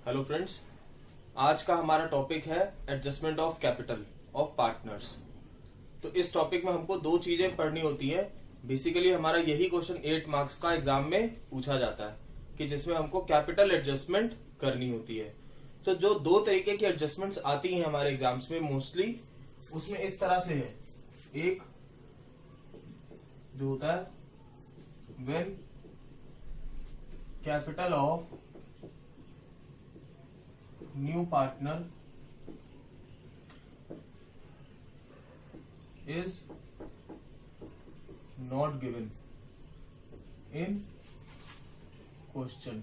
Hello friends, आज का हमारा टॉपिक है adjustment of capital of partners. तो इस टॉपिक में हमको दो चीजें पढ़नी होती है। बेसिकली हमारा यही क्वेश्चन 8 मार्क्स का एग्जाम में पूछा जाता है कि जिसमें हमको कैपिटल एडजस्टमेंट करनी होती है। तो जो दो तरीके की एडजस्टमेंट्स आती हैं हमारे एग्जाम्स में मोस्टली, उसमें इस तरह से है। एक जो होता है when capital of new partner is not given in question.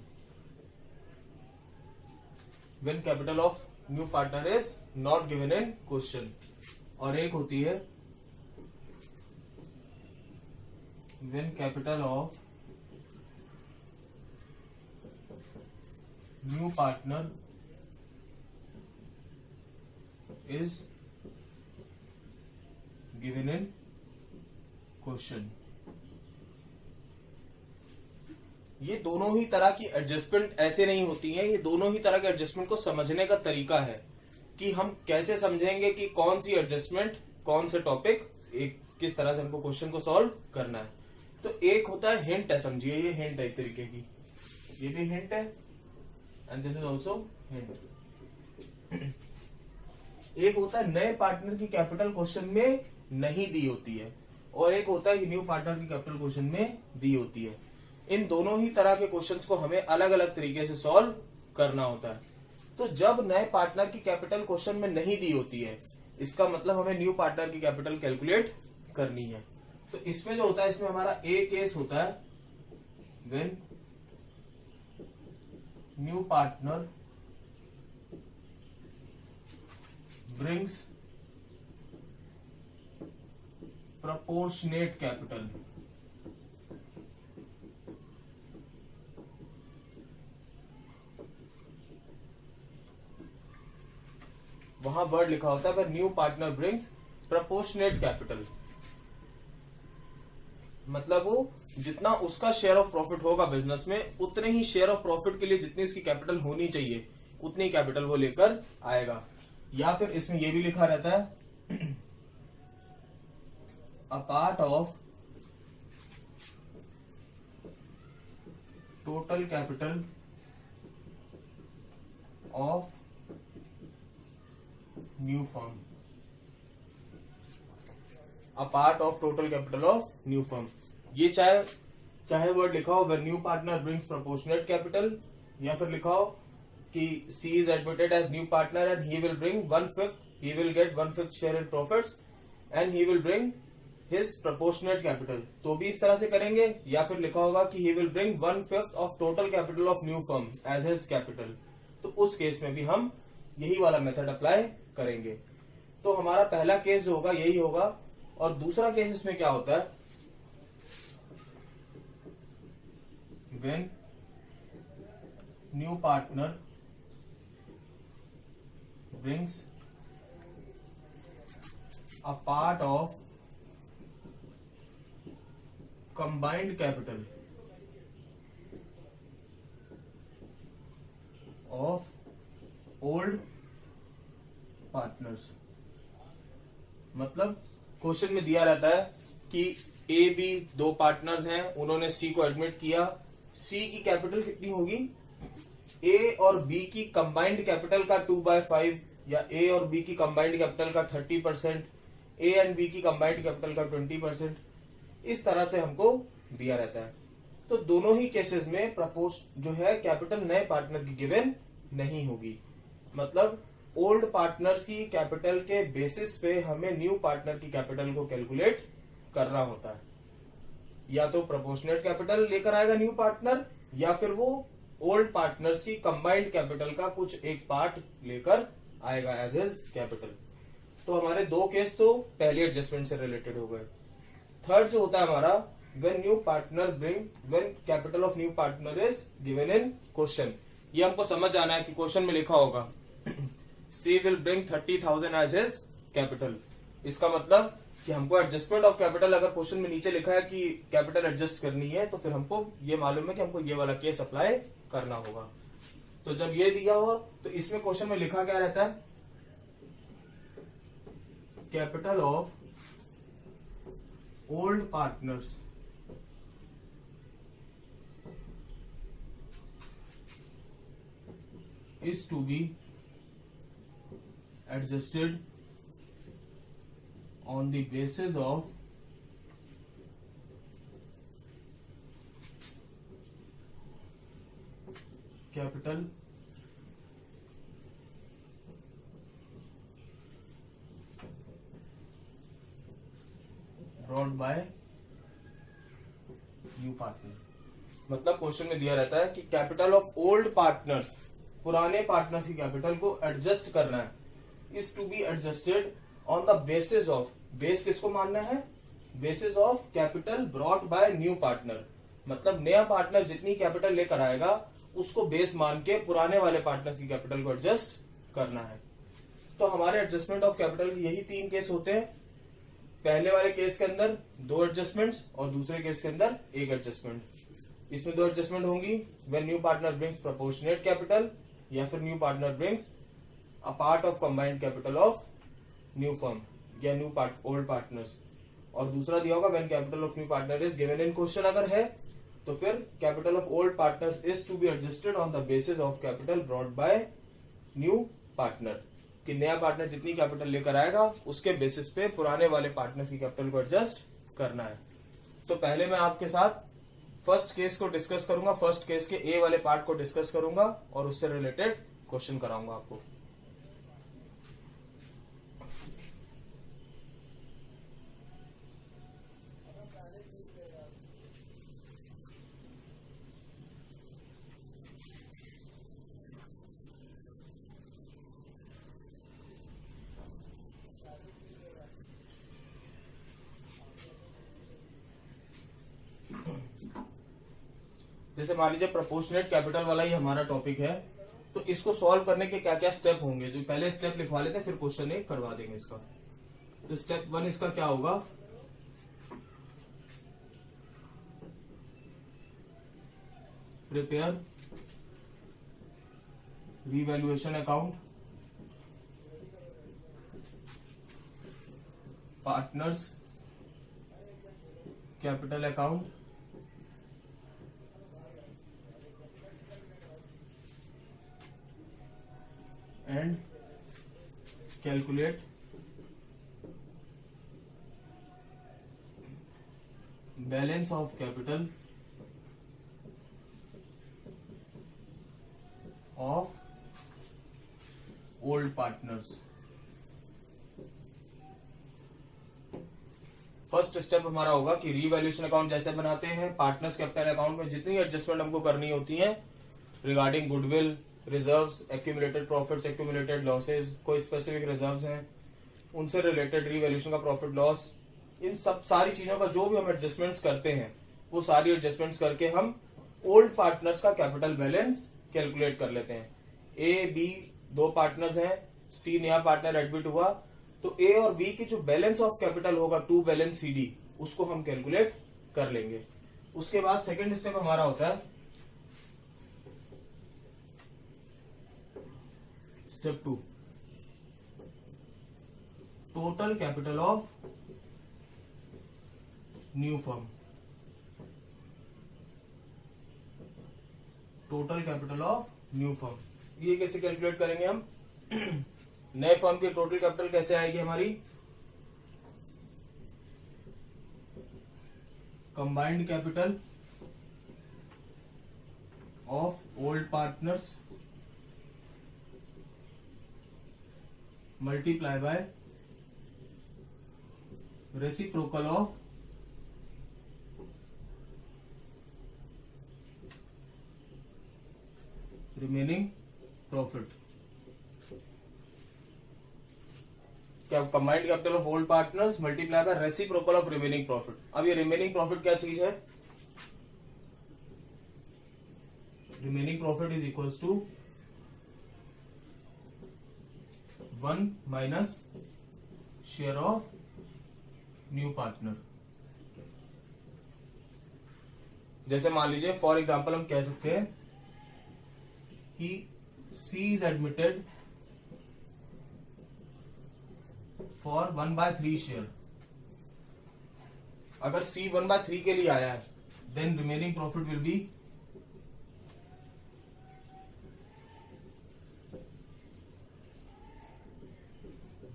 When capital of new partner is not given in question. और एक होती है when capital of new partner is given in question. ये दोनों ही तरह की एडजस्टमेंट ऐसे नहीं होती हैं। ये दोनों ही तरह के एडजस्टमेंट को समझने का तरीका है कि हम कैसे समझेंगे कि कौन सी एडजस्टमेंट कौन से टॉपिक एक किस तरह से हमको क्वेश्चन को सॉल्व करना है। तो एक होता है हिंट है, समझिए ये हिंट है एक तरीके की, ये भी हिंट है and this is also hint. एक होता है नए पार्टनर की कैपिटल क्वेश्चन में नहीं दी होती है और एक होता है कि न्यू पार्टनर की कैपिटल क्वेश्चन में दी होती है। इन दोनों ही तरह के क्वेश्चंस को हमें अलग अलग तरीके से सॉल्व करना होता है। तो जब नए पार्टनर की कैपिटल क्वेश्चन में नहीं दी होती है, इसका मतलब हमें न्यू पार्टनर की कैपिटल कैलकुलेट करनी है। तो इसमें जो होता है, इसमें हमारा ए केस होता है when new partner brings proportionate capital। वहां वर्ड लिखा होता है new partner brings proportionate capital. मतलब वो जितना उसका शेयर ऑफ प्रॉफिट होगा बिजनेस में, उतने ही शेयर ऑफ प्रॉफिट के लिए जितनी उसकी कैपिटल होनी चाहिए उतनी कैपिटल वो लेकर आएगा। या फिर इसमें ये भी लिखा रहता है अ part of total capital of new firm. A part of total capital of new firm, ये चाहे वर्ड लिखा हो when new partner brings proportionate capital, या फिर लिखा हो कि C is admitted as new partner and he will bring 1/5, he will get 1/5 share in profits and he will bring his proportionate capital, तो भी इस तरह से करेंगे। या फिर लिखा होगा कि he will bring 1/5 of total capital of new firm as his capital, तो उस केस में भी हम यही वाला मेथड अप्लाई करेंगे। तो हमारा पहला केस जो होगा यही होगा। और दूसरा केस इसमें क्या होता है, when new partner brings a part of combined capital of old partners। मतलब क्वेश्चन में दिया रहता है कि ए बी दो पार्टनर्स हैं, उन्होंने सी को एडमिट किया। सी की कैपिटल कितनी होगी, ए और बी की कंबाइंड कैपिटल का 2/5, या ए और बी की कंबाइंड कैपिटल का 30%, ए एंड बी की कंबाइंड कैपिटल का 20%, इस तरह से हमको दिया रहता है। तो दोनों ही केसेस में प्रपोज जो है कैपिटल नए पार्टनर की गिवन नहीं होगी। मतलब ओल्ड पार्टनर्स की कैपिटल के बेसिस पे हमें न्यू पार्टनर की कैपिटल को कैलकुलेट करना होता है। या तो प्रोपोर्शनेट कैपिटल लेकर आएगा न्यू पार्टनर, या फिर वो ओल्ड पार्टनर्स की कंबाइंड कैपिटल का कुछ एक पार्ट लेकर आएगा एज हिज कैपिटल। तो हमारे दो केस तो पहले एडजस्टमेंट से रिलेटेड हो गए। थर्ड जो होता है हमारा when new partner bring when capital of new partner is given in question. ये हमको समझ आना है कि क्वेश्चन में लिखा होगा she will bring 30,000 as his capital. इसका मतलब कि हमको एडजस्टमेंट ऑफ कैपिटल अगर क्वेश्चन में नीचे लिखा है कि कैपिटल एडजस्ट करनी है, तो फिर हमको ये मालूम है कि हमको ये वाला केस अप्लाई करना होगा। तो जब ये दिया हो तो इसमें क्वेश्चन में लिखा क्या रहता है, capital of old partners is to be adjusted on the basis of capital brought by new partner। मतलब क्वेश्चन में दिया रहता है कि कैपिटल ऑफ ओल्ड पार्टनर्स, पुराने पार्टनर्स की कैपिटल को एडजस्ट करना है, is to be adjusted on the basis of, base किसको मानना है, basis of capital brought by new partner. मतलब नया पार्टनर जितनी कैपिटल लेकर आएगा उसको बेस मान के पुराने वाले पार्टनर्स की कैपिटल को एडजस्ट करना है। तो हमारे एडजस्टमेंट ऑफ कैपिटल के यही 3 केस होते हैं। पहले वाले केस के अंदर 2 एडजस्टमेंट्स और दूसरे केस के अंदर 1 एडजस्टमेंट। इसमें 2 एडजस्टमेंट होंगी when new partner brings proportionate capital, या फिर new partner brings a part of combined capital of new firm या न्यू ओल्ड पार्टनर्स। और दूसरा दिया होगा when capital of new partner is given in question अगर है तो फिर capital of old partners is to be adjusted on the basis of capital brought by new partner, कि नया पार्टनर जितनी कैपिटल लेकर आएगा उसके बेसिस पे पुराने वाले पार्टनर्स की कैपिटल को एडजस्ट करना है। तो पहले मैं आपके साथ फर्स्ट केस को डिस्कस करूंगा, फर्स्ट केस के ए वाले पार्ट को डिस्कस करूंगा और उससे रिलेटेड क्वेश्चन कराऊंगा आपको। जैसे मान लीजिए प्रोपोर्शनेट कैपिटल वाला ही हमारा टॉपिक है, तो इसको सॉल्व करने के क्या क्या स्टेप होंगे, जो पहले स्टेप लिखवा लेते हैं फिर क्वेश्चन एक करवा देंगे इसका। तो स्टेप 1 इसका क्या होगा, prepare revaluation account, partners capital account, and calculate balance of capital of old partners। First step हमारा होगा कि रीवैल्यूएशन अकाउंट जैसे बनाते हैं, पार्टनर्स कैपिटल अकाउंट में जितनी एडजस्टमेंट हमको करनी होती है regarding goodwill, reserves, accumulated profits, accumulated losses, कोई स्पेसिफिक रिजर्व्स हैं उनसे रिलेटेड रीवैल्यूएशन का प्रॉफिट लॉस, इन सब सारी चीजों का जो भी हम एडजस्टमेंट्स करते हैं वो सारी एडजस्टमेंट्स करके हम ओल्ड पार्टनर्स का कैपिटल बैलेंस कैलकुलेट कर लेते हैं। ए बी 2 पार्टनर्स हैं, सी नया पार्टनर एडमिट हुआ, तो ए और बी की जो बैलेंस ऑफ कैपिटल होगा टू बैलेंस CD उसको हम कैलकुलेट कर लेंगे। उसके बाद सेकेंड स्टेप हमारा होता है step 2, total capital of new firm. Total capital of new firm ये कैसे कैलकुलेट करेंगे हम नए फर्म की टोटल कैपिटल कैसे आएगी हमारी, combined capital of old partners multiply by reciprocal of remaining profit. क्या combined capital of old partners multiply by reciprocal of remaining profit. अब ये रिमेनिंग प्रॉफिट क्या चीज है, remaining profit is equals to 1 minus share of new partner. जैसे मान लीजिए for example हम कह सकते हैं कि C is admitted for 1/3 share. अगर C 1/3 के लिए आया है, then remaining profit will be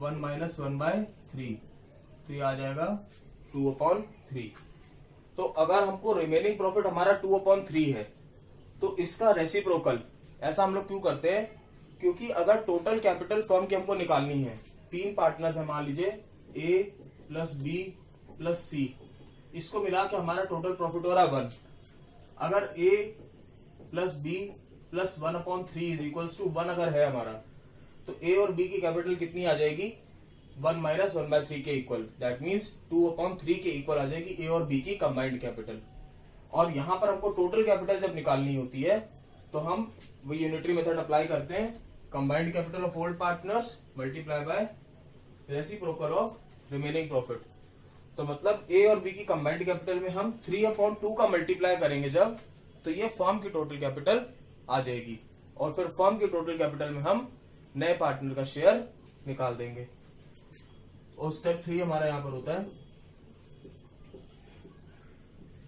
1 minus 1/3, तो ये आ जाएगा 2/3। तो अगर हमको रिमेनिंग प्रॉफिट हमारा 2/3 है, तो इसका रेसिप्रोकल ऐसा हम लोग क्यों करते हैं? क्योंकि अगर टोटल कैपिटल फर्म की हमको निकालनी है, 3 पार्टनर्स है, मान लीजिए A plus B plus C, इसको मिला के हमारा टोटल प्रॉफिट हो रहा है 1। अगर A plus B plus 1/3 is equals to 1 अगर है हमारा, तो A और B की कैपिटल कितनी आ जाएगी? 1 माइनस 1/3 के इक्वल। दैट मीन्स 2/3 के इक्वल आ जाएगी A और B की कंबाइंड कैपिटल। और यहां पर हमको टोटल कैपिटल जब निकालनी होती है, तो हम वो यूनिटरी मेथड अप्लाई करते हैं, combined capital of old partners multiply by reciprocal of remaining profit. तो मतलब A और B की कंबाइंड कैपिटल में हम 3/2 का मल्टीप्लाई करेंगे जब, तो ये फर्म की टोटल कैपिटल आ जाएगी। और फिर फर्म की टोटल कैपिटल में हम नए पार्टनर का शेयर निकाल देंगे। और स्टेप 3 हमारा यहां पर होता है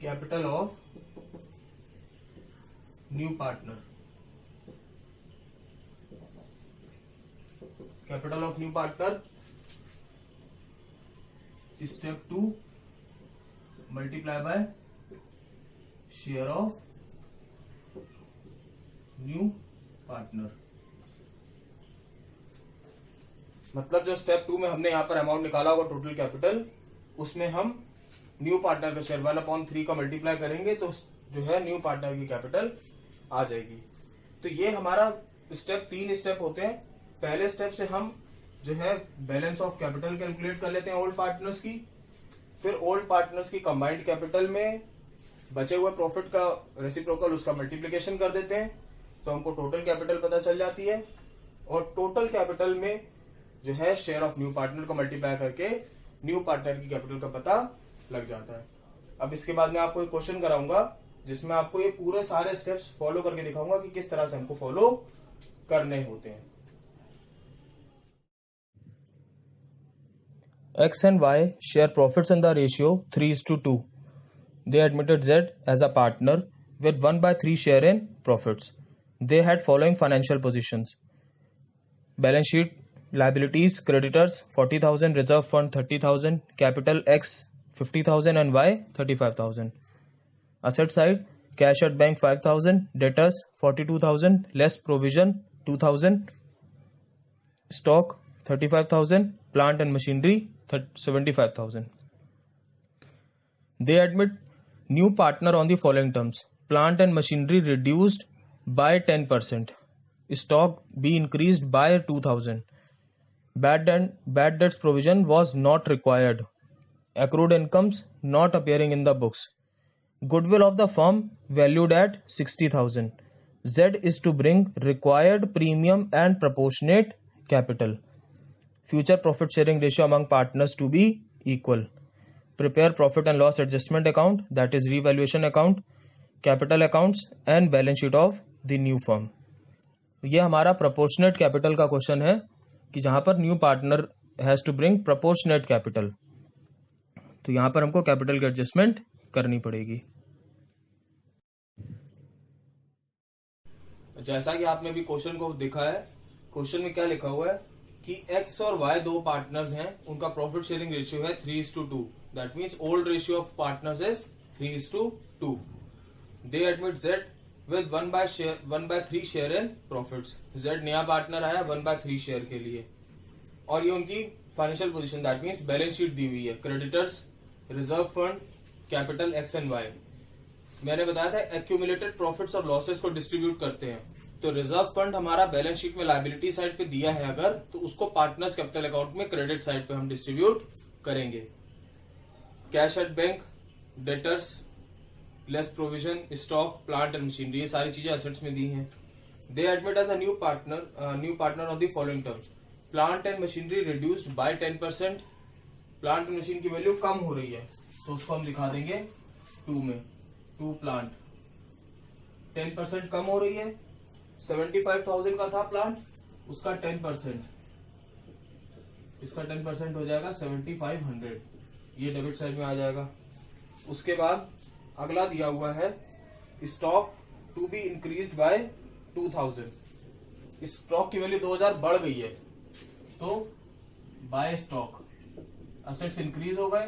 capital of new partner. Capital of new partner step 2 multiply by share of new partner. मतलब जो स्टेप 2 में हमने यहां पर अमाउंट निकाला होगा टोटल कैपिटल, उसमें हम न्यू पार्टनर का शेयर 1/3 का मल्टीप्लाई करेंगे, तो जो है न्यू पार्टनर की कैपिटल आ जाएगी। तो ये हमारा स्टेप 3 स्टेप होते हैं। पहले स्टेप से हम जो है बैलेंस ऑफ कैपिटल कैलकुलेट कर लेते हैं ओल्ड पार्टनर्स की, फिर ओल्ड पार्टनर्स की कंबाइंड कैपिटल में बचे हुए प्रॉफिट का रेसिप्रोकल उसका मल्टीप्लिकेशन कर देते हैं, तो हमको टोटल कैपिटल पता चल जाती है। और टोटल कैपिटल में जो है शेयर ऑफ न्यू पार्टनर को मल्टीप्लाई करके न्यू पार्टनर की कैपिटल का पता लग जाता है। अब इसके बाद मैं आपको एक क्वेश्चन कराऊंगा, जिसमें आपको ये पूरे सारे स्टेप्स फॉलो करके दिखाऊंगा कि किस तरह से हमको फॉलो करने होते हैं। X and Y share profits in the ratio 3:2. They admitted Z as a partner with 1/3 share in profits. They had following financial positions. Balance sheet: liabilities, creditors 40,000, reserve fund 30,000, capital X 50,000 and Y 35,000. Asset side: cash at bank 5,000, debtors 42,000, less provision 2,000, stock 35,000, plant and machinery 75,000. They admit new partner on the following terms: plant and machinery reduced by 10%, stock be increased by 2,000, bad debts provision was not required, accrued incomes not appearing in the books, goodwill of the firm valued at 60,000. Z is to bring required premium and proportionate capital. Future profit sharing ratio among partners to be equal. Prepare profit and loss adjustment account, that is revaluation account, capital accounts and balance sheet of the new firm. ये हमारा proportionate capital का question है कि जहां पर new partner has to bring proportionate capital, तो यहां पर हमको कैपिटल की एडजस्टमेंट करनी पड़ेगी। जैसा कि आपने भी क्वेश्चन को देखा है, क्वेश्चन में क्या लिखा हुआ है कि X और Y दो पार्टनर्स हैं, उनका प्रॉफिट शेयरिंग रेशियो है 3:2। That means old ratio of partners is 3:2। They admit Z with 1/3 share in profits. Z नया पार्टनर आया 1/3 शेयर के लिए, और ये उनकी financial position that means balance sheet दी हुई है। Creditors, reserve fund, capital X and Y। मैंने बताया था एक्यूमुलेटेड प्रॉफिट्स और लॉसेस को डिस्ट्रीब्यूट करते हैं, तो रिजर्व फंड हमारा बैलेंस शीट में लायबिलिटी साइड पे दिया है अगर, तो उसको पार्टनर्स कैपिटल अकाउंट में क्रेडिट साइड पे हम डिस्ट्रीब्यूट करेंगे। Cash at bank, debtors, less provision, stock, plant and machinery, ये सारी चीजें एसेट्स में दी हैं। They admit as a new partner of the following terms: plant and machinery reduced by 10%। Plant and machine की वैल्यू कम हो रही है, तो उसको हम दिखा देंगे 2 में। 2 प्लांट 10% कम हो रही है, 75,000 का था प्लांट, उसका 10%, इसका 10% हो जाएगा 7500, ये डेबिट साइड में आ जाएगा। उसके बाद अगला दिया हुआ है stock to be increased by 2000, stock की वैल्यू 2000 बढ़ गई है, तो बाय स्टॉक असेट्स इंक्रीज हो गए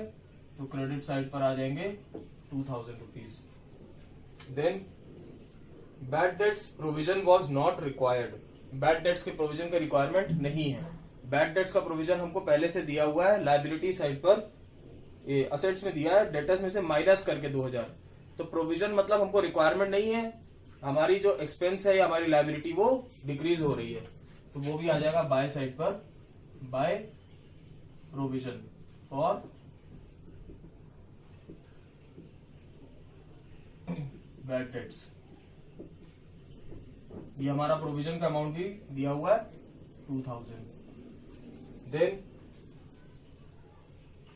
तो क्रेडिट साइड पर आ जाएंगे 2000 rupees. Then bad debts provision was not required, bad debts के प्रोविजन का रिक्वायरमेंट नहीं है। बैड डेट्स का प्रोविजन हमको पहले से दिया हुआ है, लायबिलिटी साइड पर असेट्स में दिया है, डेटर्स में से माइनस करके 2000, तो प्रोविजन मतलब हमको रिक्वायरमेंट नहीं है, हमारी जो एक्सपेंस है या हमारी लायबिलिटी वो डिक्रीज हो रही है, तो वो भी आ जाएगा बाय साइड पर, by provision for bad debts. ये हमारा प्रोविजन का अमाउंट भी दिया हुआ है 2000। Then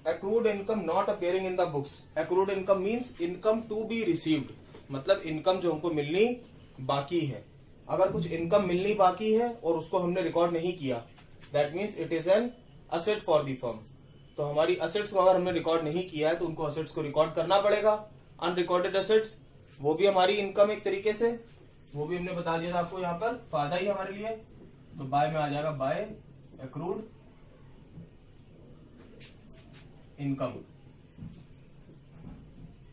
accrued income not appearing in the books, accrued income means income to be received, मतलब इनकम जो हमको मिलनी बाकी है। अगर कुछ इनकम मिलनी बाकी है और उसको हमने रिकॉर्ड नहीं किया, that means it is an asset for the firm. तो हमारी असेट्स को अगर हमने रिकॉर्ड नहीं किया है तो उनको असेट्स को रिकॉर्ड करना पड़ेगा। अनरिकॉर्डेड असेट्स वो भी हमारी इनकम एक तरीके से, वो भी हमने बता दिया था आपको, यहाँ पर फायदा ही हमारे लिए, तो बाय में आ जाएगा बाय एक्रूड इनकम,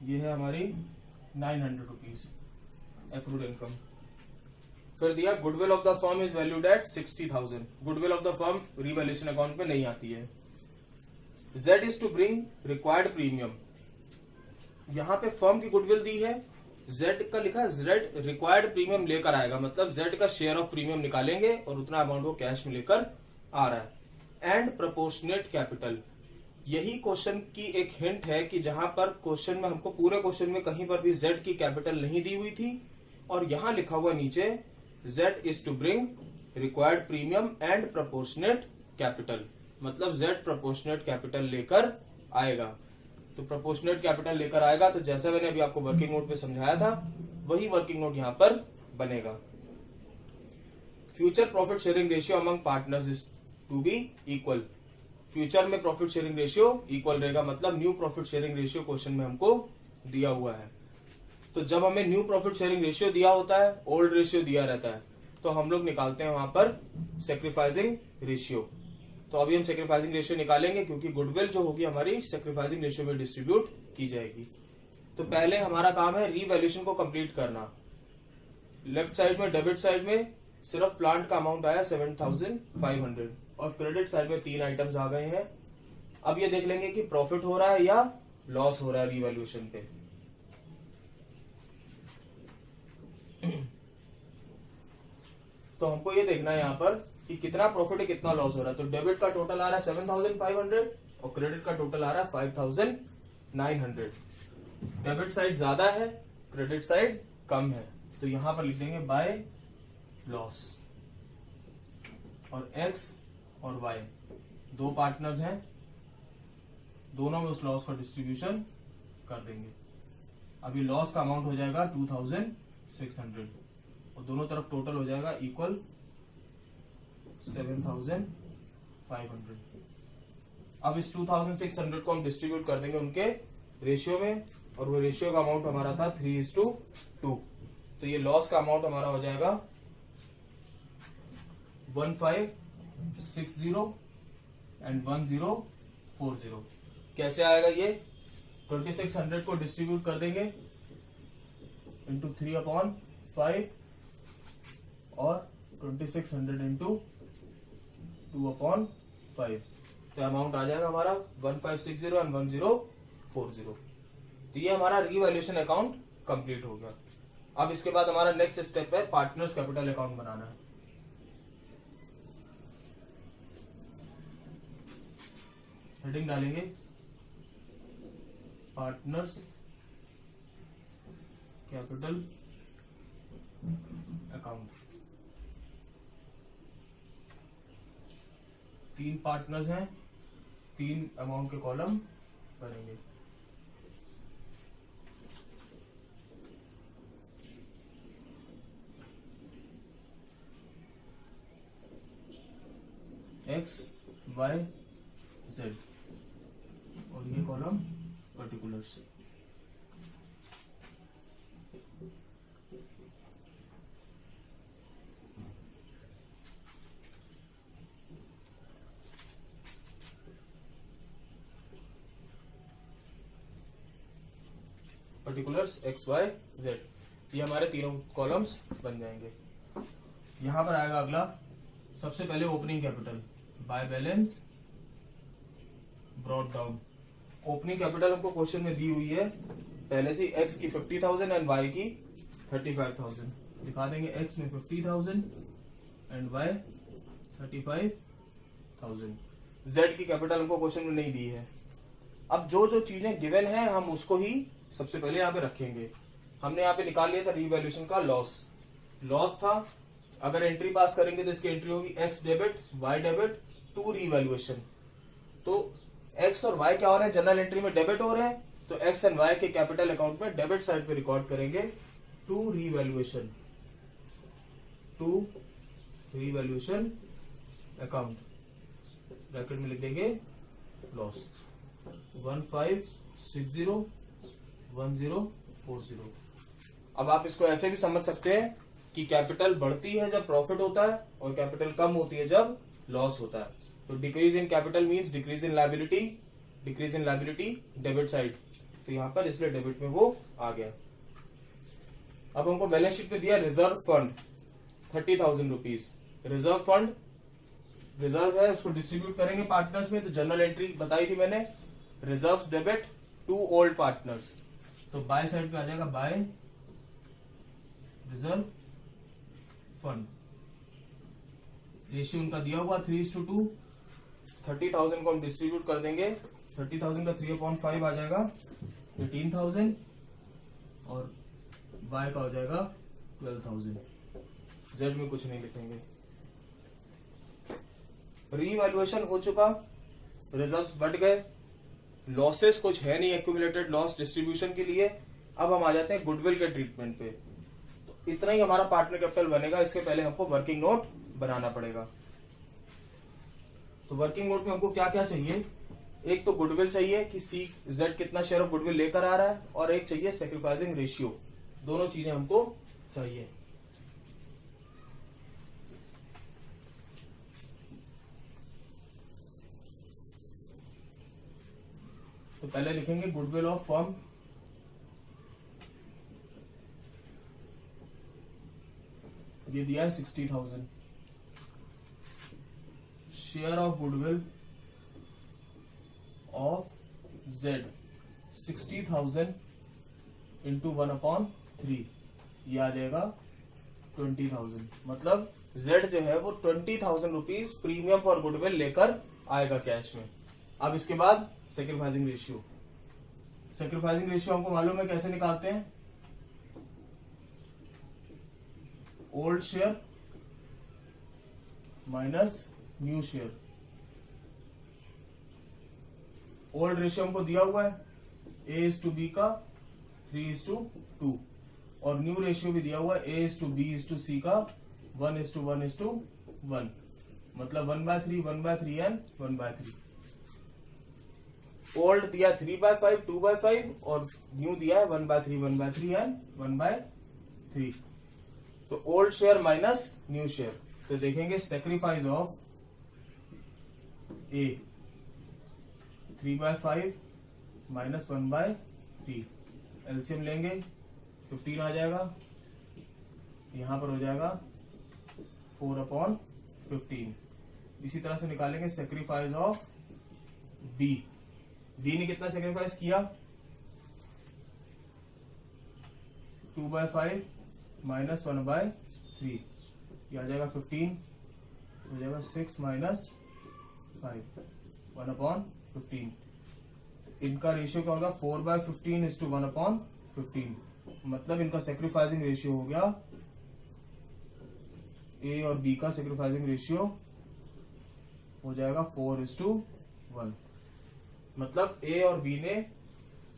ये है हमारी 900 रुपीज एक्रूड इनकम। फिर दिया goodwill of the firm is valued at 60,000, goodwill of the firm revaluation account में नहीं आती है। Z is to bring required premium, यहां पे फर्म की गुडविल दी है, Z का लिखा Z रिक्वायर्ड प्रीमियम लेकर आएगा, मतलब Z का शेयर ऑफ प्रीमियम निकालेंगे और उतना अमाउंट वो कैश में लेकर आ रहा है। एंड प्रोपोर्शनेट कैपिटल, यही क्वेश्चन की एक हिंट है कि जहां पर क्वेश्चन में हमको पूरे क्वेश्चन में कहीं पर भी Z की कैपिटल नहीं दी हुई थी और यहां लिखा हुआ नीचे Z is to bring required premium and proportionate capital, मतलब Z प्रोपोर्शनेट कैपिटल लेकर आएगा। तो प्रोपोर्शनेट कैपिटल लेकर आएगा तो जैसा मैंने अभी आपको वर्किंग नोट पे समझाया था वही वर्किंग नोट यहां पर बनेगा। Future profit sharing ratio among partners is to be equal, फ्यूचर में प्रॉफिट शेयरिंग रेशियो इक्वल रहेगा, मतलब new profit sharing ratio question में हमको दिया हुआ है। तो जब हमें न्यू प्रॉफिट शेयरिंग रेशियो दिया होता है, ओल्ड रेशियो दिया रहता है, तो हम लोग निकालते हैं वहां पर सेक्रीफाइसिंग रेशियो। तो अभी हम सेक्रीफाइसिंग रेशियो निकालेंगे क्योंकि गुडविल जो होगी हमारी सेक्रीफाइसिंग रेशियो में डिस्ट्रीब्यूट की जाएगी। तो पहले हमारा काम है रीवैल्यूएशन को कंप्लीट करना। लेफ्ट साइड में डेबिट साइड में सिर्फ प्लांट का अमाउंट आया 7,500 और क्रेडिट साइड में 3 आइटम्स आ गए हैं। अब ये देख लेंगे कि प्रॉफिट हो रहा है या लॉस हो रहा है रीवैल्यूएशन पे। तो हमको ये देखना है यहाँ पर कि कितना प्रॉफिट है कितना लॉस हो रहा है। तो डेबिट का टोटल आ रहा है 7,500 और क्रेडिट का टोटल आ रहा है 5,900। डेबिट साइड ज्यादा है, क्रेडिट साइड कम है, तो यहां पर लिख देंगे बाय लॉस। और एक्स और वाई दो पार्टनर्स हैं, दोनों में उस लॉस का डिस्ट्रीब्यूशन कर देंगे। अभी लॉस का अमाउंट हो जाएगा 2,600 और दोनों तरफ टोटल हो जाएगा इक्वल 7,500। अब इस 2,600 को हम डिस्ट्रीब्यूट कर देंगे उनके रेशियो में और वो रेशियो का अमाउंट हमारा था 3:2। तो ये लॉस का अमाउंट हमारा हो जाएगा 1560 एंड 1040। कैसे आएगा ये? 2,600 को डिस्ट्रीब्यूट कर देंगे इंटू 3/5 और 2,600 इंटू 2/5, तो अमाउंट आ जाएगा हमारा 1560 एंड 1040। तो ये हमारा रीवैल्यूएशन अकाउंट कंप्लीट हो गया। अब इसके बाद हमारा नेक्स्ट स्टेप है पार्टनर्स कैपिटल अकाउंट बनाना है। हेडिंग डालेंगे पार्टनर्स कैपिटल अकाउंट। 3 पार्टनर्स हैं, 3 अमाउंट के कॉलम बनेंगे। एक्स वाई जेड, और ये column particulars. Particulars X Y Z, ये हमारे तीनों कॉलम्स बन जाएंगे। यहां पर आएगा अगला, सबसे पहले opening capital by balance brought down. Opening capital हमको क्वेश्चन में दी हुई है पहले से, एक्स की 50,000 एंड वाई की 35,000। दिखा देंगे एक्स में 50,000 एंड वाई 35,000। जेड की कैपिटल हमको क्वेश्चन में नहीं दी है। अब जो जो चीजें गिवन है हम उसको ही सबसे पहले यहाँ पे रखेंगे। हमने यहाँ पे निकाल लिया था रीवैल्यूएशन का लॉस। लॉस था, अगर एंट्री पास करेंगे तो इसकी एंट्री होगी X debit Y debit to revaluation. तो एक्स और वाई क्या हो रहे हैं, जनरल एंट्री में डेबिट हो रहे हैं, तो एक्स एंड वाई के कैपिटल अकाउंट में डेबिट साइड पे रिकॉर्ड करेंगे टू रीवैल्यूएशन अकाउंट, ब्रैकेट में लिख देंगे लॉस 15601040। अब आप इसको ऐसे भी समझ सकते हैं कि कैपिटल बढ़ती है जब प्रॉफिट होता है और कैपिटल कम होती है जब लॉस होता है। तो decrease in capital means decrease in liability debit side, तो यहां पर इसलिए डेबिट में वो आ गया। अब हमको बैलेंस शीट में दिया reserve fund 30,000 rupees. Reserve fund reserve है, उसको डिस्ट्रीब्यूट करेंगे पार्टनर्स में। तो जनरल एंट्री बताई थी मैंने, reserves debit to old partners, तो बाय साइड पे आ जाएगा बाय रिजर्व फंड। रेशियो उनका दिया हुआ 3:2। 30,000 को हम डिस्ट्रीब्यूट कर देंगे, 30,000 का 3/5 आ जाएगा 18,000, और y का हो जाएगा 12,000। z में कुछ नहीं लिखेंगे। रीवैल्यूएशन हो चुका, रिजर्व्स बढ़ गए, लॉसेस कुछ है नहीं एक्यूमुलेटेड लॉस डिस्ट्रीब्यूशन के लिए। अब हम आ जाते हैं गुडविल के ट्रीटमेंट पे। तो इतना ही हमारा पार्टनर कैपिटल बनेगा। इसके पहले हमको वर्किंग नोट बनाना पड़ेगा। तो वर्किंग नोट में हमको क्या क्या चाहिए, एक तो गुडविल चाहिए कि सी जेड कितना शेयर ऑफ गुडविल लेकर आ रहा है, और एक चाहिए सैक्रिफाइसिंग रेशियो। दोनों चीजें हमको चाहिए। तो पहले लिखेंगे गुडविल ऑफ फर्म, ये दिया है 60,000। Share of goodwill of Z 60,000 into 1/3, ये आ जाएगा 20,000। मतलब जेड जो है वो 20,000 रुपीज प्रीमियम फॉर गुडविल लेकर आएगा कैश में। अब इसके बाद सैक्रिफाइसिंग रेशियो। सैक्रिफाइसिंग रेशियो हमको मालूम है कैसे निकालते हैं, old share minus new share. Old ratio हमको दिया हुआ है A/B का 3:2, और न्यू रेशियो भी दिया हुआ है A/B/C का 1:1:1, मतलब 1/3 1/3 एंड 1/3। ओल्ड दिया 3/5 2/5, और न्यू दिया है 1/3 1/3 एंड 1/3। तो old share minus new share, तो देखेंगे sacrifice of A 3/5 minus 1/3, LCM लेंगे 15 आ जाएगा, यहां पर हो जाएगा 4/15। इसी तरह से निकालेंगे सैक्रिफाइस ऑफ बी। बी ने कितना सैक्रिफाइस किया, 2/5 माइनस 1/3, ये आ जाएगा 15, हो जाएगा 6 माइनस 5 1/15। इनका रेशियो क्या होगा 4/15:1/15, मतलब इनका सैक्रिफाइसिंग रेशियो हो गया, ए और बी का सैक्रिफाइसिंग रेशियो हो जाएगा 4:1। मतलब ए और बी ने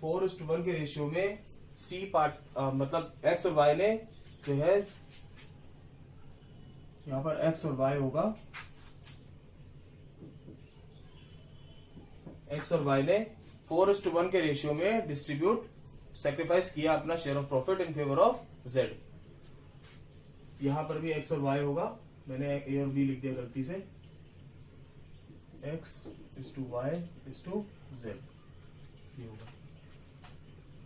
4:1 के रेशियो में सी पार्ट मतलब एक्स और वाई ने जो है, यहां पर एक्स और वाई होगा एक्स और वाई ने 4:1 के रेशियो में डिस्ट्रीब्यूट सेक्रीफाइस किया अपना share of profit in favour of Z. यहां पर भी एक्स और वाई होगा, मैंने ए और बी लिख दिया गलती से, X is to Y is to Z, ये होगा।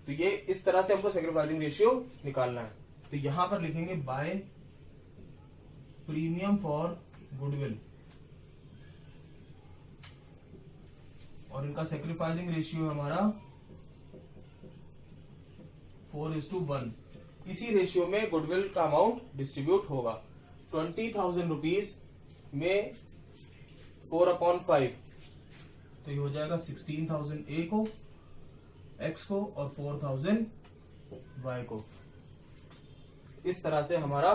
तो ये इस तरह से हमको सेक्रीफाइसिंग रेशियो निकालना है। तो यहां पर लिखेंगे बाय प्रीमियम फॉर गुडविल, और इनका सेक्रीफाइसिंग रेशियो हमारा 4:1। इसी रेशियो में गुडविल का अमाउंट डिस्ट्रीब्यूट होगा। 20,000 रुपीज में 4/5, तो ये हो जाएगा 16,000 ए को, एक्स को, और 4,000 वाई को। इस तरह से हमारा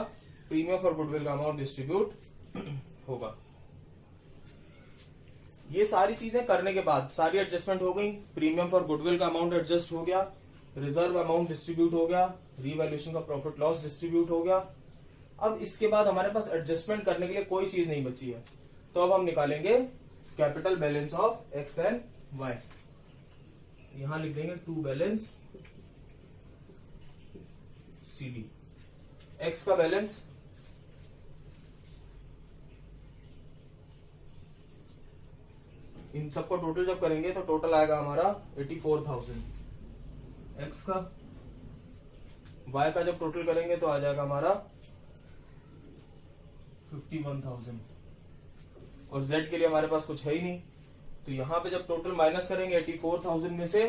प्रीमियम फॉर गुडविल का अमाउंट डिस्ट्रीब्यूट होगा। ये सारी चीजें करने के बाद सारी एडजस्टमेंट हो गई। प्रीमियम फॉर गुडविल का अमाउंट एडजस्ट हो गया, रिजर्व अमाउंट डिस्ट्रीब्यूट हो गया, रीवैल्यूएशन का प्रॉफिट लॉस डिस्ट्रीब्यूट हो गया। अब इसके बाद हमारे पास एडजस्टमेंट करने के लिए कोई चीज नहीं बची है, तो अब हम निकालेंगे capital balance of X and Y. यहां लिख देंगे टू बैलेंस सीडी। एक्स का बैलेंस इन सबको टोटल जब करेंगे तो टोटल आएगा हमारा 84,000। एक्स का, वाई का जब टोटल करेंगे तो आ जाएगा हमारा 51,000, और जेड के लिए हमारे पास कुछ है ही नहीं। तो यहां पे जब टोटल माइनस करेंगे 84,000 में से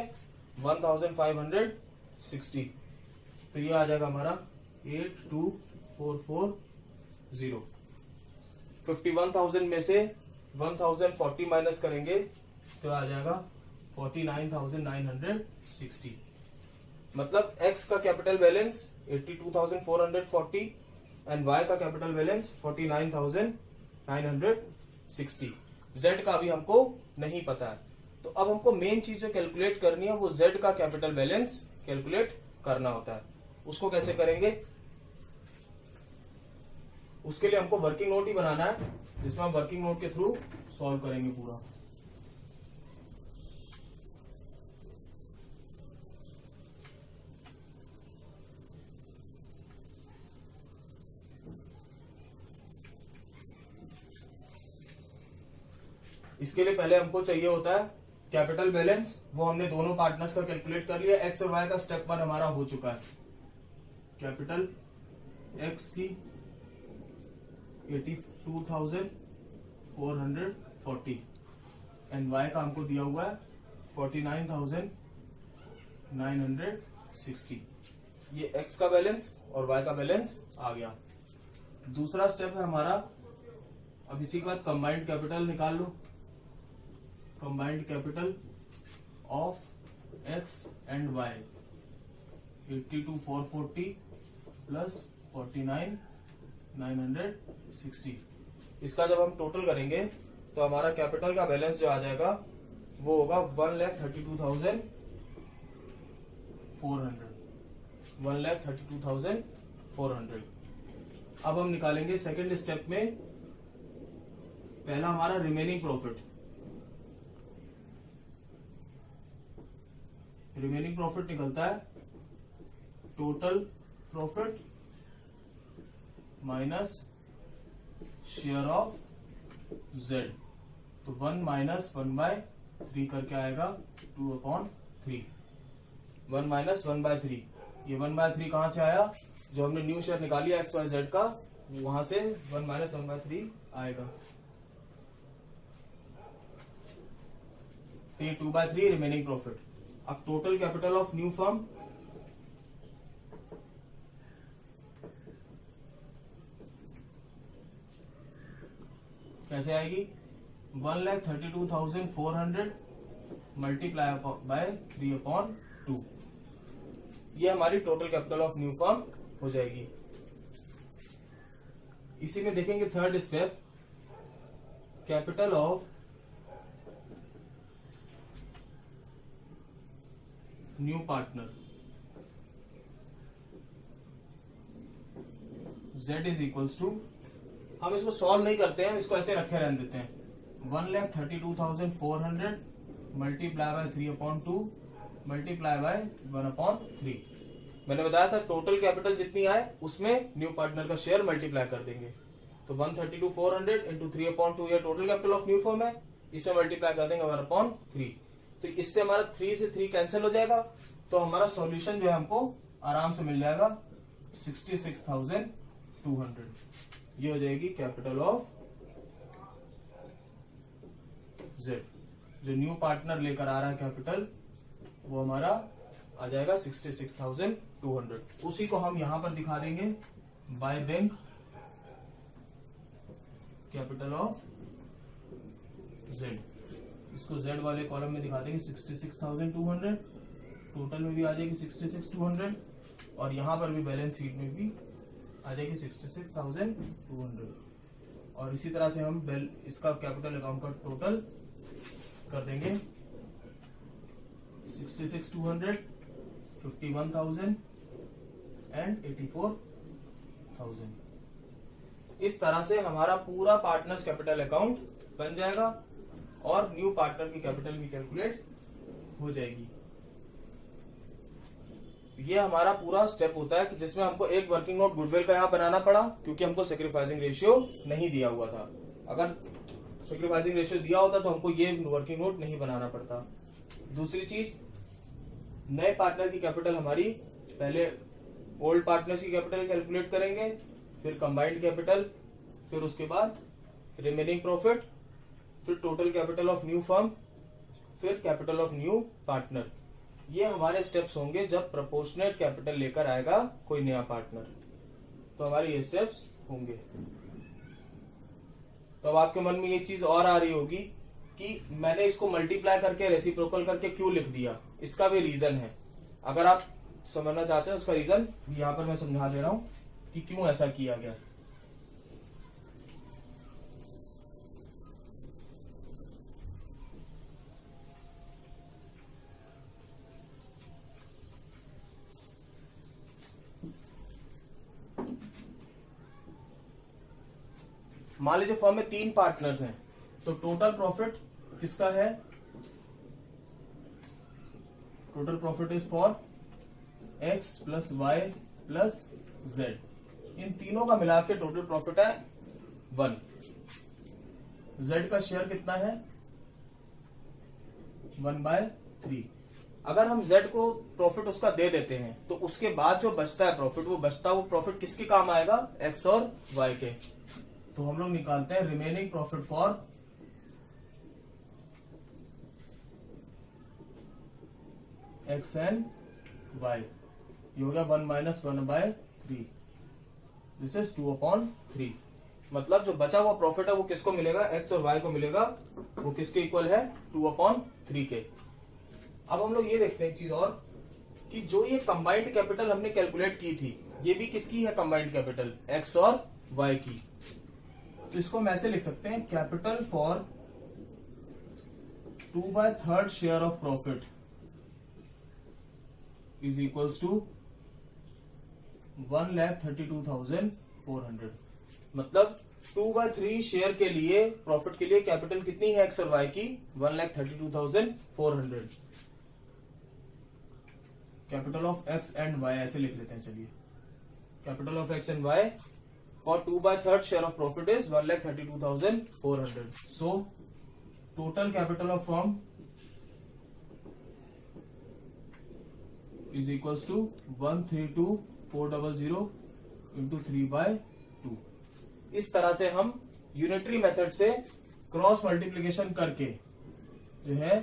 1,560, तो ये आ जाएगा हमारा 82,440। 51,000 में से 1,040 माइनस करेंगे तो आ जाएगा 49,960। मतलब एक्स का कैपिटल बैलेंस 82,440 एंड वाई का कैपिटल बैलेंस 49,960। जेड का अभी हमको नहीं पता है, तो अब हमको मेन चीज जो कैलकुलेट करनी है वो जेड का कैपिटल बैलेंस कैलकुलेट करना होता है। उसको कैसे करेंगे? उसके लिए हमको वर्किंग नोट ही बनाना है, जिसमें हम वर्किंग नोट के थ्रू सॉल्व करेंगे पूरा। इसके लिए पहले हमको चाहिए होता है कैपिटल बैलेंस, वो हमने दोनों पार्टनर्स का कैलकुलेट कर लिया। एक्स और वाई का स्टेप 1 हमारा हो चुका है। कैपिटल एक्स की 82,440 एंड वाई का हमको दिया हुआ है 49,960। ये एक्स का बैलेंस और वाई का बैलेंस आ गया। दूसरा स्टेप है हमारा, अब इसी के बाद कंबाइंड कैपिटल निकाल लो। Combined capital of X and Y 82,440 plus 49,960। इसका जब हम टोटल करेंगे तो हमारा कैपिटल का बैलेंस जो आ जाएगा वो होगा 1,32,400। 1,32,400। अब हम निकालेंगे सेकंड स्टेप में, पहला हमारा रिमेनिंग प्रॉफिट। रिमेनिंग प्रॉफिट निकलता है total profit minus share of Z. तो 1 माइनस 1/3 करके आएगा 2/3। 1 माइनस 1/3, ये 1/3 कहां से आया? जो हमने न्यू शेयर निकाली एक्स वाई जेड का, वहां से 1 माइनस 1/3 आएगा। तो ये 2/3 रिमेनिंग प्रॉफिट। अब total capital of new firm, कैसे आएगी? 1,32,400 मल्टीप्लाई बाय 3/2। ये हमारी total capital of new firm हो जाएगी। इसी में देखेंगे third step, capital of new partner. Z is equals to, हम इसको सॉल्व नहीं करते हैं, इसको ऐसे रखे रहने देते हैं। 1,32,400 मल्टीप्लाई बाय 3/2 मल्टीप्लाई बाय 1/3। मैंने बताया था टोटल कैपिटल जितनी आए उसमें न्यू पार्टनर का शेयर मल्टीप्लाई कर देंगे। तो 132,400 इंटू 3/2 ये total capital of new firm है, इसमें मल्टीप्लाई कर देंगे 1/3। तो इससे हमारा 3 से 3 कैंसिल हो जाएगा, तो हमारा सॉल्यूशन जो है हमको आराम से मिल जाएगा 66,200। ये हो जाएगी कैपिटल ऑफ जेड। जो न्यू पार्टनर लेकर आ रहा है कैपिटल वो हमारा आ जाएगा 66,200। उसी को हम यहां पर दिखा देंगे by bank capital of Z. इसको जेड वाले कॉलम में दिखा देंगे 66,200, टोटल में भी आ जाएगी 66,200 और यहां पर भी बैलेंस शीट में भी आ जाएगी 66,200। और इसी तरह से हम इसका कैपिटल अकाउंट का टोटल कर देंगे 66,200, 51,000 एंड 84,000। इस तरह से हमारा पूरा पार्टनर्स कैपिटल अकाउंट बन जाएगा और न्यू पार्टनर की कैपिटल भी कैलकुलेट हो जाएगी। ये हमारा पूरा स्टेप होता है कि जिसमें हमको एक वर्किंग नोट गुडविल का यहाँ बनाना पड़ा क्योंकि हमको सेक्रीफाइसिंग रेशियो नहीं दिया हुआ था। अगर सेक्रीफाइसिंग रेशियो दिया होता तो हमको ये वर्किंग नोट नहीं बनाना पड़ता। दूसरी चीज, नए पार्टनर की कैपिटल हमारी पहले ओल्ड पार्टनर्स की कैपिटल कैलकुलेट करेंगे, फिर कंबाइंड कैपिटल, फिर उसके बाद रिमेनिंग प्रॉफिट, फिर total capital of new firm, फिर कैपिटल ऑफ न्यू पार्टनर। ये हमारे स्टेप्स होंगे जब प्रोपोर्शनेट कैपिटल लेकर आएगा कोई नया पार्टनर, तो हमारे ये स्टेप्स होंगे। तो अब आपके मन में ये चीज और आ रही होगी कि मैंने इसको मल्टीप्लाई करके रेसिप्रोकल करके क्यों लिख दिया। इसका भी रीजन है, अगर आप समझना चाहते हैं उसका रीजन यहां पर मैं समझा दे रहा हूं कि क्यों ऐसा किया गया। मान लीजिए फर्म में 3 पार्टनर्स हैं, तो टोटल प्रॉफिट किसका है? Total profit is for x plus Y plus Z. इन तीनों का मिला के टोटल प्रॉफिट है 1। z का शेयर कितना है? 1/3। अगर हम z को प्रॉफिट उसका दे देते हैं तो उसके बाद जो बचता है प्रॉफिट, वो प्रॉफिट किसके काम आएगा? x और y के। तो हम लोग निकालते हैं remaining profit for x and y। ये हो गया 1 माइनस 1/3, दिस इज 2/3। मतलब जो बचा हुआ प्रॉफिट है वो किसको मिलेगा? x और y को मिलेगा। वो किसके इक्वल है? 2/3 के। अब हम लोग ये देखते हैं एक चीज और कि जो ये कंबाइंड कैपिटल हमने कैलकुलेट की थी, ये भी किसकी है? कंबाइंड कैपिटल x और y की। तो इसको हम ऐसे लिख सकते हैं, capital for 2/3 share of profit is equals to 1,32,400। मतलब 2/3 शेयर के लिए प्रॉफिट के लिए कैपिटल कितनी है x और y की? 1,32,400। Capital of x and y ऐसे लिख लेते हैं। चलिए, capital of x and y for 2/3 share of profit is 1,32,400. So total capital of firm is equals to 132,400 into 3/2। इस तरह से हम यूनिटरी मेथड से क्रॉस मल्टीप्लीकेशन करके जो है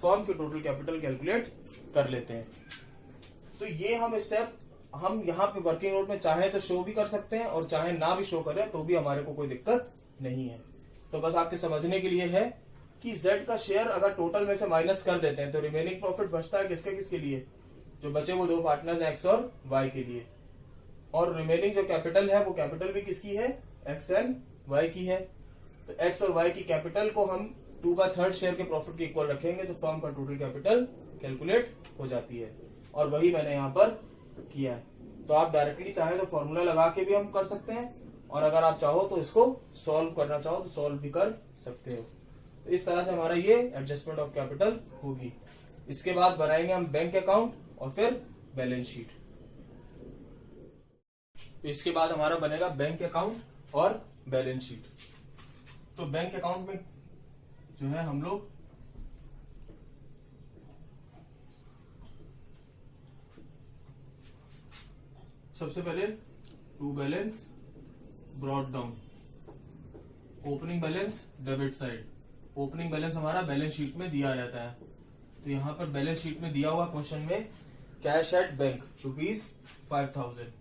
फर्म की टोटल कैपिटल कैलकुलेट कर लेते हैं। तो ये हम स्टेप हम यहाँ पे वर्किंग नोट में चाहे तो शो भी कर सकते हैं और चाहे ना भी शो करें तो भी हमारे को कोई दिक्कत नहीं है। तो बस आपके समझने के लिए है कि Z का शेयर अगर टोटल में से माइनस कर देते हैं तो रिमेनिंग प्रॉफिट बचता है किसके लिए? जो बचे वो 2 पार्टनर्स हैं x और y के लिए। और रिमेनिंग जो कैपिटल है वो कैपिटल भी किसकी है? x एंड y की है। तो x और y की कैपिटल को हम 2/3 शेयर के प्रॉफिट के इक्वल रखेंगे तो फर्म का टोटल कैपिटल कैलकुलेट हो जाती है। और वही मैंने यहाँ पर किया है। तो आप डायरेक्टली चाहे तो फॉर्मूला लगा के भी हम कर सकते हैं और अगर आप चाहो तो इसको सॉल्व करना चाहो तो सॉल्व भी कर सकते हो। तो इस तरह से हमारा ये एडजस्टमेंट ऑफ कैपिटल होगी। इसके बाद बनाएंगे हम बैंक अकाउंट और फिर बैलेंस शीट। इसके बाद हमारा बनेगा बैंक अकाउंट और बैलेंस शीट। तो बैंक अकाउंट में जो है हम लोग सबसे पहले to balance brought down, opening balance debit side. Opening balance हमारा बैलेंस शीट में दिया रहता है, तो यहां पर बैलेंस शीट में दिया हुआ क्वेश्चन में कैश एट बैंक ₹5000,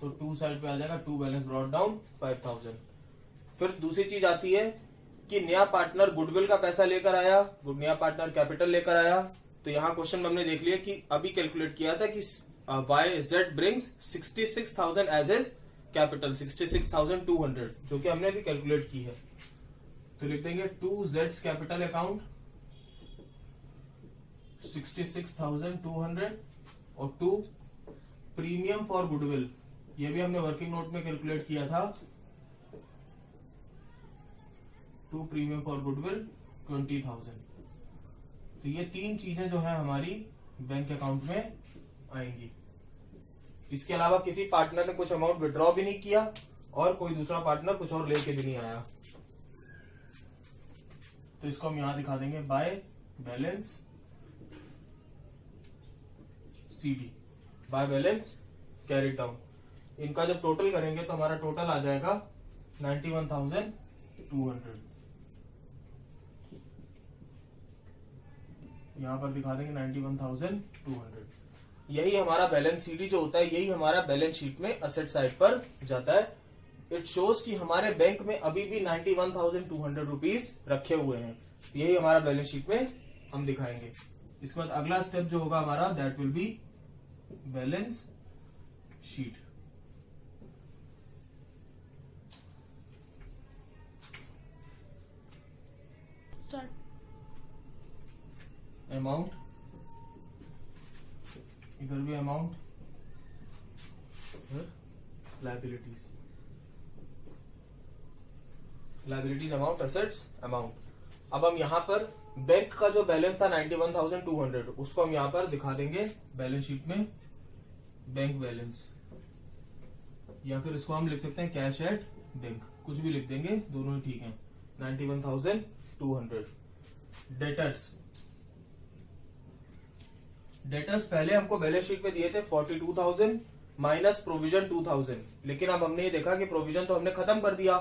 तो टू साइड पे आ जाएगा टू बैलेंस ब्रॉट डाउन 5000। फिर दूसरी चीज आती है कि नया पार्टनर गुडविल का पैसा लेकर आया, नया पार्टनर कैपिटल लेकर आया। तो यहाँ क्वेश्चन में हमने देख लिया कि अभी कैलकुलेट किया था कि YZ brings 66,000 as as capital, 66,200 जो कि हमने अभी कैलकुलेट की है। तो लिख देंगे 2Z कैपिटल अकाउंट 66,200 और 2 प्रीमियम फॉर गुडविल, ये भी हमने वर्किंग नोट में कैलकुलेट किया था। 2 प्रीमियम फॉर गुडविल 20,000। तो ये तीन चीजें जो है हमारी बैंक अकाउंट में आएंगी। इसके अलावा किसी पार्टनर ने कुछ अमाउंट विड्रॉ भी नहीं किया और कोई दूसरा पार्टनर कुछ और लेके भी नहीं आया, तो इसको हम यहां दिखा देंगे by balance CD, by balance carried down. इनका जब टोटल करेंगे तो हमारा टोटल आ जाएगा 91,200। यहां पर दिखा देंगे 91,200। यही हमारा बैलेंस CD जो होता है, यही हमारा बैलेंस शीट में असेट साइड पर जाता है। इट शोज कि हमारे बैंक में अभी भी 91,200 रुपीज रखे हुए हैं। यही हमारा बैलेंस शीट में हम दिखाएंगे। इसके बाद अगला स्टेप जो होगा हमारा, that will be balance sheet. Amount, इधर भी amount, liabilities, liabilities amount, assets amount. अब हम यहां पर बैंक का जो बैलेंस था 91,200, उसको हम यहां पर दिखा देंगे बैलेंस शीट में बैंक बैलेंस, या फिर इसको हम लिख सकते हैं कैश एट बैंक, कुछ भी लिख देंगे, दोनों ही ठीक है। 91,200। डेटर्स, डेटर्स पहले हमको बैलेंस शीट में दिए थे 42,000 माइनस प्रोविजन 2,000, लेकिन अब हमने ये देखा कि प्रोविजन तो हमने खत्म कर दिया,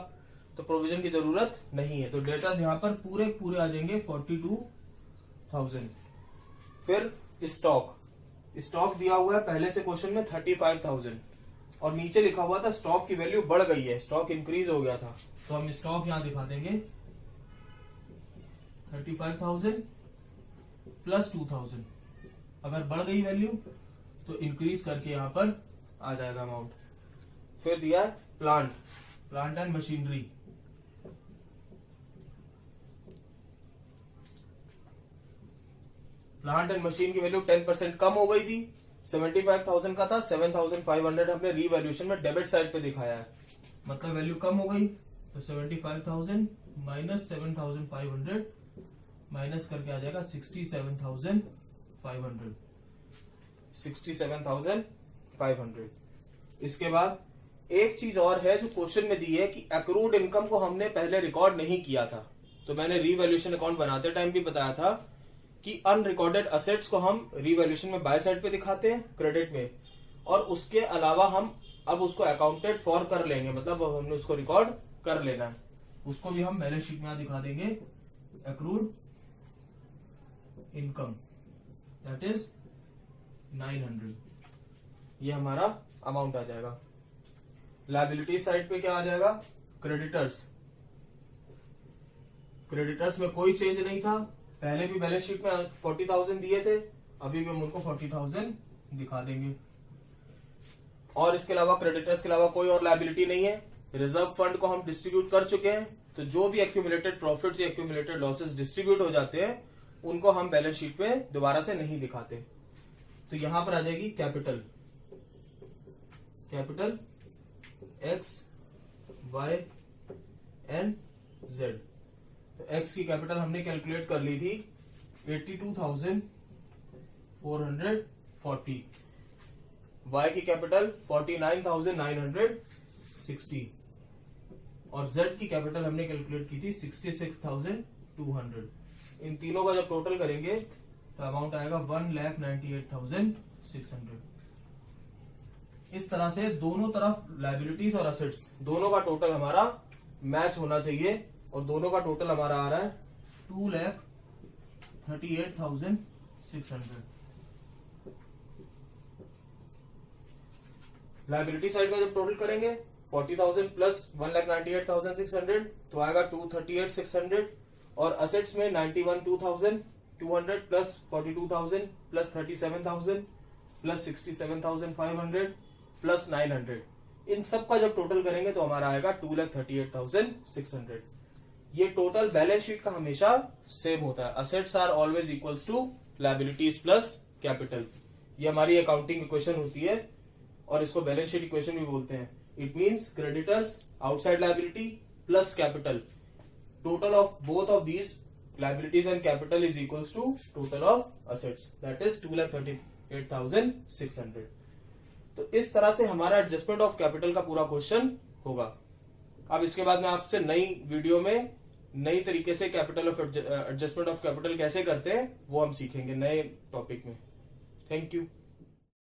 तो प्रोविजन की जरूरत नहीं है। तो डेटर्स यहां पर पूरे पूरे आ जाएंगे 42,000। फिर स्टॉक, स्टॉक दिया हुआ है पहले से क्वेश्चन में 35,000 और नीचे लिखा हुआ था स्टॉक की वैल्यू बढ़ गई है, स्टॉक इंक्रीज हो गया था, तो हम स्टॉक यहां दिखा देंगे 35,000 प्लस 2,000। अगर बढ़ गई वैल्यू तो इंक्रीज करके यहां पर आ जाएगा अमाउंट। फिर दिया है plant, plant and machinery, plant and machine की वैल्यू 10% कम हो गई थी, 75,000 का था, 7,500 हमने रीवैल्यूएशन में डेबिट साइड पे दिखाया है, मतलब वैल्यू कम हो गई, तो 75,000 माइनस 7,500 माइनस करके आ जाएगा 67,500, 67,500। इसके बाद एक चीज और है जो क्वेश्चन में दी है कि एक्रूड इनकम को हमने पहले रिकॉर्ड नहीं किया था, तो मैंने रीवैल्यूएशन अकाउंट बनाते टाइम भी बताया था कि अनरिकॉर्डेड असेट्स को हम रीवैल्यूएशन में बाय साइड पे दिखाते हैं क्रेडिट में, और उसके अलावा हम अब उसको अकाउंटेड फॉर कर लेंगे, मतलब अब हमने उसको रिकॉर्ड कर लेना है, उसको भी हम बैलेंस शीट में यहां दिखा देंगे एक्रूड इनकम, दैट इज 900। ये हमारा अमाउंट आ जाएगा। लायबिलिटी साइड पे क्या आ जाएगा, क्रेडिटर्स, क्रेडिटर्स में कोई चेंज नहीं था, पहले भी बैलेंस शीट में 40,000 दिए थे, अभी भी हम उनको 40,000 दिखा देंगे। और इसके अलावा क्रेडिटर्स के अलावा कोई और लायबिलिटी नहीं है। रिजर्व फंड को हम डिस्ट्रीब्यूट कर चुके हैं, तो जो भी एक्यूमुलेटेड प्रॉफिट्स या एक्यूमुलेटेड लॉसेस डिस्ट्रीब्यूट हो जाते हैं उनको हम बैलेंस शीट में दोबारा से नहीं दिखाते। तो यहां पर आ जाएगी capital, capital X, Y and Z, तो एक्स की कैपिटल हमने कैलकुलेट कर ली थी 82,440, वाई की कैपिटल 49,960 और जेड की कैपिटल हमने कैलकुलेट की थी 66,200। इन तीनों का जब टोटल करेंगे तो अमाउंट आएगा 1,98,600। इस तरह से दोनों तरफ लायबिलिटीज और असेट्स दोनों का टोटल हमारा मैच होना चाहिए और दोनों का टोटल हमारा आ रहा है 2,38,600। लायबिलिटी साइड का जब टोटल करेंगे 40,000 प्लस 1,98,600 तो आएगा 238,600 और असेट्स में 91,200 प्लस 42,000 प्लस 37,000 प्लस 67,500 प्लस 900। इन सब का जब टोटल करेंगे तो हमारा आएगा 2,38,600। ये टोटल बैलेंस शीट का हमेशा सेम होता है। Assets are always equals to liabilities plus capital. ये हमारी अकाउंटिंग इक्वेशन होती है और इसको बैलेंस शीट इक्वेशन भी बोलते हैं। It means creditors outside liability plus capital, total of both of these liabilities and capital is equals to total of assets, that is 2,38,600। तो इस तरह से हमारा एडजस्टमेंट ऑफ कैपिटल का पूरा क्वेश्चन होगा। अब इसके बाद में आपसे नई वीडियो में नई तरीके से capital of adjustment of capital कैसे करते हैं वो हम सीखेंगे नए टॉपिक में। Thank you.